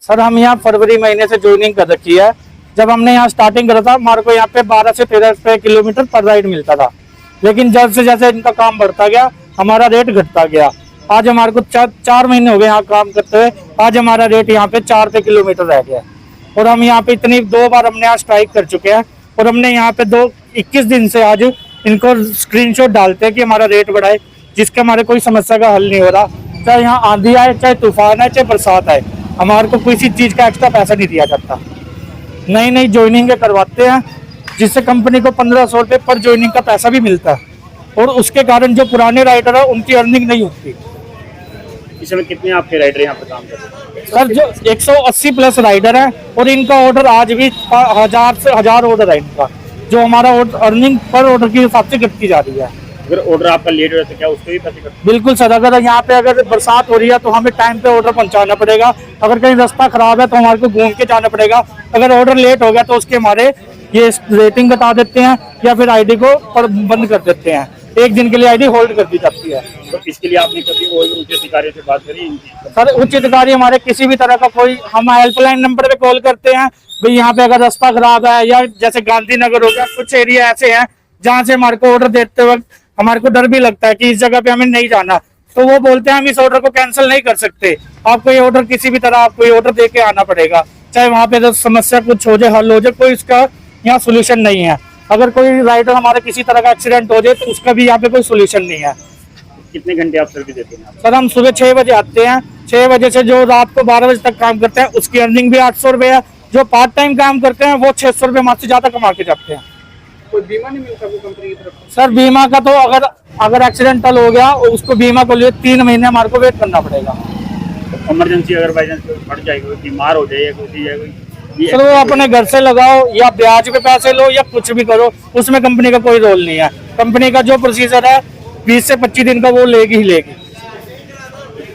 Sir हम यहाँ फरवरी महीने से ज्वाइनिंग कर रखी है। जब हमने यहाँ स्टार्टिंग करा था हमारे को यहाँ पे 12 से 13 रुपए किलोमीटर पर राइड मिलता था, लेकिन जब से जैसे इनका काम बढ़ता गया हमारा रेट घटता गया। आज हमारे को 4 महीने हो गए यहाँ काम करते हुए, आज हमारा रेट यहाँ पे 4 रुपए किलोमीटर रह गया। और हम यहाँ पे 2 बार हमने यहाँ स्ट्राइक कर चुके हैं और हमने यहाँ पे 21 दिन से आज इनको स्क्रीनशॉट डालते हैं कि हमारा रेट बढ़ाए, जिसके हमारे कोई समस्या का हल नहीं हो रहा। चाहे यहाँ आंधी आए, चाहे तूफान आए, चाहे बरसात आए, हमारे को किसी चीज का एक्स्ट्रा पैसा नहीं दिया जाता। नई नई ज्वाइनिंग करवाते हैं जिससे कंपनी को 1500 रुपये पर ज्वाइनिंग का पैसा भी मिलता है, और उसके कारण जो पुराने राइडर है उनकी अर्निंग नहीं होती। इस समय कितने आपके राइडर यहाँ पे काम कर रहे हैं? सर जो 180 प्लस राइडर है और इनका ऑर्डर आज भी 1000 से 1000 ऑर्डर है इनका, जो हमारा अर्निंग पर ऑर्डर के हिसाब से घटती जा रही है। अगर ऑर्डर आपका लेट हो जाता है क्या उसके भी पैसे कटते बिल्कुल सर, अगर यहाँ पे अगर बरसात हो रही है तो हमें टाइम पे ऑर्डर पहुंचाना पड़ेगा। अगर कहीं रास्ता खराब है तो हमारे को घूम के जाना पड़ेगा। अगर ऑर्डर लेट हो गया तो उसके हमारे ये रेटिंग बता देते हैं या फिर आईडी को बंद कर देते हैं। एक दिन के लिए आईडी होल्ड कर दी जाती है। तो इसके लिए आपने कभी उच्च अधिकारियों से बात करी? सर उच्च अधिकारी हमारे किसी भी तरह का कोई, हम हेल्पलाइन नंबर पे कॉल करते हैं भाई यहाँ पे अगर रास्ता खराब है, या जैसे गांधीनगर हो गया, कुछ एरिया ऐसे हैं जहाँ से हमारे को ऑर्डर देते वक्त हमारे को डर भी लगता है कि इस जगह पे हमें नहीं जाना, तो वो बोलते हैं हम इस ऑर्डर को कैंसिल नहीं कर सकते, आपको ये ऑर्डर किसी भी तरह आपको ये ऑर्डर दे के आना पड़ेगा। चाहे वहाँ पे समस्या कुछ हो जाए, हल हो जाए, कोई इसका यहाँ सोल्यूशन नहीं है। अगर कोई राइडर हमारे किसी तरह का एक्सीडेंट हो जाए तो उसका भी यहाँ पे कोई सोल्यूशन नहीं है। कितने घंटे आप सर्विस देते हैं? सर हम सुबह 6 बजे आते हैं, 6 बजे से जो रात को 12 बजे तक काम करते हैं उसकी अर्निंग भी 800 रुपये है। जो पार्ट टाइम काम करते हैं वो 600 रुपये मात्र से ज्यादा कमा के जाते हैं। कोई बीमा नहीं मिलता वो कंपनी की तरफ से? सर बीमा का तो अगर एक्सीडेंटल हो गया उसको बीमा को लिए 3 महीने हमारे को वेट करना पड़ेगा। तो इमरजेंसी अगर बाई चांस फट जाएगी, बीमार हो जाए या कुछ सर वो अपने घर से लगाओ या ब्याज पे पैसे लो या कुछ भी करो, उसमें कंपनी का कोई रोल नहीं है। कंपनी का जो प्रोसीजर है 20 से 25 दिन का वो लेगी ही लेगी।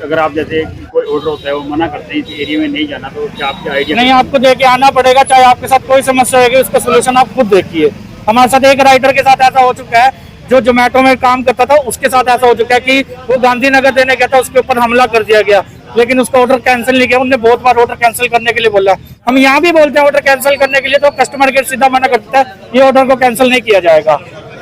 अगर आप जैसे कोई ऑर्डर होता है वो मना करते हैं इस एरिया में नहीं जाना, तो क्या आपके आइडिया नहीं, आपको देके आना पड़ेगा। चाहे आपके साथ कोई समस्या होगी उसका सोल्यूशन आप खुद देखिए। हमारे साथ एक राइडर के साथ ऐसा हो चुका है जो जोमेटो में काम करता था, उसके साथ ऐसा हो चुका है कि वो गांधीनगर देने गया था, उसके ऊपर हमला कर दिया गया, लेकिन उसका ऑर्डर कैंसिल नहीं किया। उन्होंने बहुत बार ऑर्डर कैंसिल करने के लिए बोला, हम यहाँ भी बोलते हैं ऑर्डर कैंसिल करने के लिए, तो कस्टमर केयर सीधा मना करता है ये ऑर्डर को कैंसिल नहीं किया जाएगा।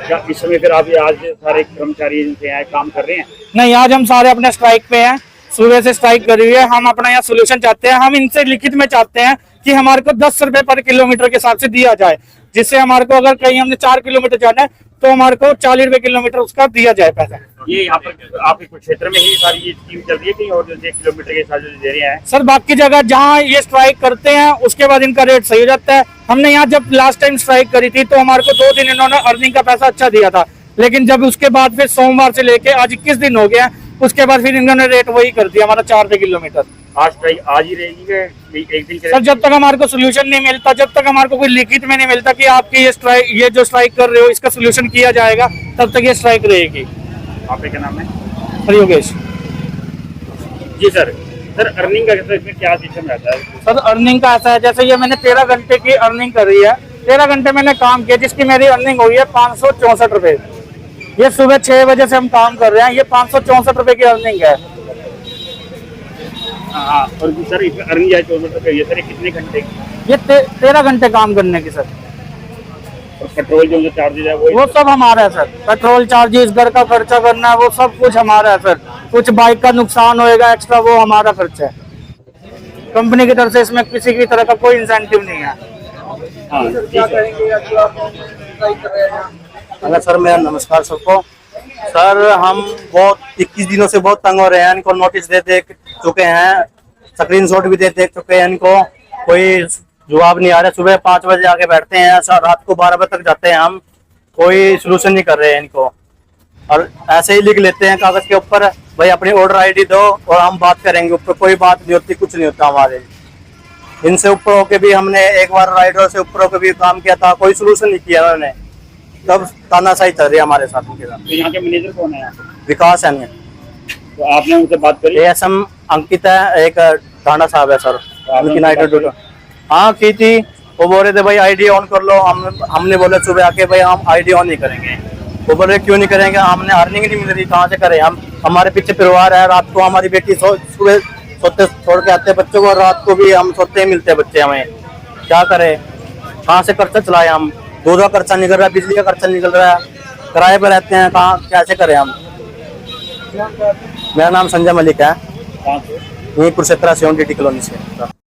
क्या इस समय फिर आप आज सारे कर्मचारी यहाँ काम कर रहे हैं? नहीं, आज हम सारे अपने स्ट्राइक पे हैं, सुबह से स्ट्राइक करी हुई है। हम अपना यहाँ सोल्यूशन चाहते हैं, हम इनसे लिखित में चाहते हैं कि हमारे को 10 रुपए पर किलोमीटर के हिसाब से दिया जाए, जिससे हमारे को अगर कहीं हमने 4 किलोमीटर जाना है तो हमारे को 40 रुपए किलोमीटर उसका दिया जाए पैसा। ये यहाँ पर आपके कुछ क्षेत्र में ही सारी ये स्कीम चल रही है कहीं और जो 1 किलोमीटर के हिसाब से दे रहे हैं? सर बाकी जगह जहाँ ये स्ट्राइक करते हैं उसके बाद इनका रेट सही हो जाता है। हमने यहाँ जब लास्ट टाइम स्ट्राइक करी थी तो हमारे को 2 दिन इन्होंने अर्निंग का पैसा अच्छा दिया था, लेकिन जब उसके बाद फिर सोमवार से लेके आज 21 दिन हो गया, उसके बाद फिर इन्होंने रेट वही कर दिया हमारा 4 रुपए किलोमीटर। आज स्ट्राइक आज ही रहेगी कि एक दिन के? सर जब तक हमारे को सोल्यूशन नहीं मिलता, जब तक हमारे को कोई लिखित में नहीं मिलता कि आपकी ये जो स्ट्राइक कर रहे हो इसका सोल्यूशन किया जाएगा, तब तक ये स्ट्राइक रहेगी। आपका क्या नाम है? सर योगेश। जी सर। सर अर्निंग का इसमें क्या सिस्टम रहता है? सर अर्निंग का ऐसा है, जैसे ये मैंने 13 घंटे की अर्निंग कर रही है, 13 घंटे मैंने काम किया जिसकी मेरी अर्निंग हुई है 564 रुपए। ये सुबह 6 बजे से हम काम कर रहे हैं, ये 564 रुपए की अर्निंग है। हाँ, और सर इसमें अर्निंग है 14 रुपये। ये सर कितने घंटे? ये 13 घंटे काम करने की सर। और पेट्रोल जो चार्जेज है वो सब हमारा है सर। पेट्रोल चार्जेस, घर का खर्चा करना है, वो सब कुछ हमारा है सर। कुछ बाइक का नुकसान होएगा एक्स्ट्रा, वो हमारा खर्चा है। कंपनी की तरफ से इसमें किसी भी तरह का कोई इंसेंटिव नहीं है। हाँ, हेलो सर, मेरा नमस्कार सबको। सर हम बहुत 21 दिनों से बहुत तंग हो रहे हैं, इनको नोटिस दे चुके हैं, स्क्रीनशॉट भी दे चुके हैं, इनको कोई जवाब नहीं आ रहा। सुबह 5 बजे आके बैठते हैं, रात को 12 बजे तक जाते हैं, हम कोई सोल्यूशन नहीं कर रहे हैं इनको। और ऐसे ही लिख लेते हैं कागज के ऊपर भाई अपनी ऑर्डर आईडी दो और हम बात करेंगे, ऊपर कोई बात नहीं होती, कुछ नहीं होता हमारे। इनसे ऊपर होके भी हमने एक बार राइडर से ऊपर होकर भी काम किया था, कोई सोल्यूशन नहीं किया उन्होंने। तब तानाशाही चल रही है हमारे साथ उनके साथ। तो यहाँ के मैनेजर कौन है? विकास है। तो आपने उनसे बात करी? एएसएम अंकित है, एक ठाणा साहब है सर, उनकी नाइट ड्यूटी। हाँ की थी, वो बोल रहे थे भाई आईडी ऑन कर लो। हमने बोले सुबह आके भाई हम आईडी ऑन नहीं करेंगे। वो बोले क्यों नहीं करेंगे, हमने अर्निंग नहीं मिल रही, कहाँ से करें हम, हमारे पीछे परिवार है। रात को हमारी बेटी सुबह सोते छोड़ के आते हैं बच्चों को, और रात को भी हम सोते ही मिलते हैं बच्चे हमें। क्या करें, कहाँ से खर्चा चलाए हम? दूध का खर्चा निकल रहा है, बिजली का खर्चा निकल रहा है, किराए पर रहते हैं, कहाँ कैसे करें हम? मेरा नाम संजय मलिक है, कहाँ से? यहीं कुरुक्षेत्र 70 कॉलोनी से।